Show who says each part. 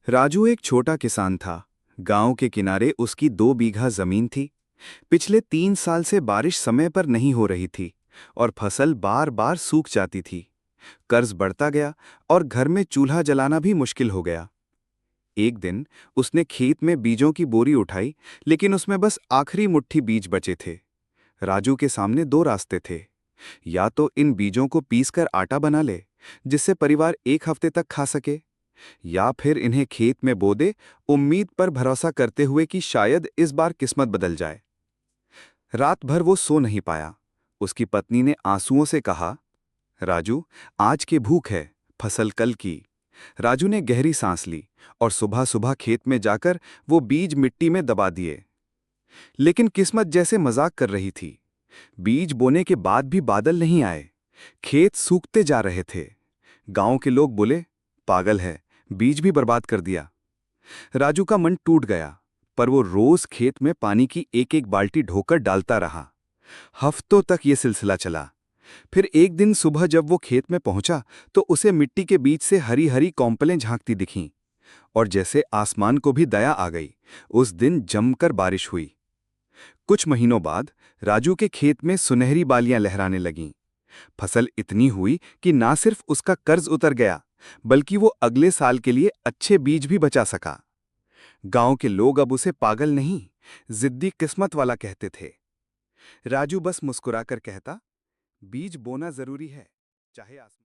Speaker 1: राजू एक छोटा किसान था। गांव के किनारे उसकी 2 बीघा जमीन थी। पिछले 3 साल से बारिश समय पर नहीं हो रही थी और फसल बार बार सूख जाती थी। कर्ज बढ़ता गया और घर में चूल्हा जलाना भी मुश्किल हो गया। एक दिन उसने खेत में बीजों की बोरी उठाई, लेकिन उसमें बस आखिरी मुट्ठी बीज बचे थे। राजू के सामने 2 रास्ते थे। या तो इन बीजों को पीसकर आटा बना ले, जिससे परिवार एक हफ्ते तक खा सके, या फिर इन्हें खेत में बो दे, उम्मीद पर भरोसा करते हुए कि शायद इस बार किस्मत बदल जाए। रात भर वो सो नहीं पाया। उसकी पत्नी ने आंसुओं से कहा, राजू, आज की भूख है, फसल कल की। राजू ने गहरी सांस ली और सुबह सुबह खेत में जाकर वो बीज मिट्टी में दबा दिए। लेकिन किस्मत जैसे मजाक कर रही थी। बीज बोने के बाद भी बादल नहीं आए। खेत सूखते जा रहे थे। गांव के लोग बोले, पागल है, बीज भी बर्बाद कर दिया। राजू का मन टूट गया, पर वो रोज खेत में पानी की एक एक बाल्टी ढोकर डालता रहा। हफ्तों तक ये सिलसिला चला। फिर एक दिन सुबह जब वो खेत में पहुंचा, तो उसे मिट्टी के बीच से हरी हरी कौंपलें झांकती दिखीं, और जैसे आसमान को भी दया आ गई। उस दिन जमकर बारिश हुई। कुछ महीनों बाद राजू के खेत में सुनहरी बालियां लहराने लगीं। फसल इतनी हुई कि ना सिर्फ उसका कर्ज उतर गया, बल्कि वो अगले साल के लिए अच्छे बीज भी बचा सका। गांव के लोग अब उसे पागल नहीं, जिद्दी किस्मत वाला कहते थे। राजू बस मुस्कुराकर कहता, बीज बोना जरूरी है, चाहे आसमान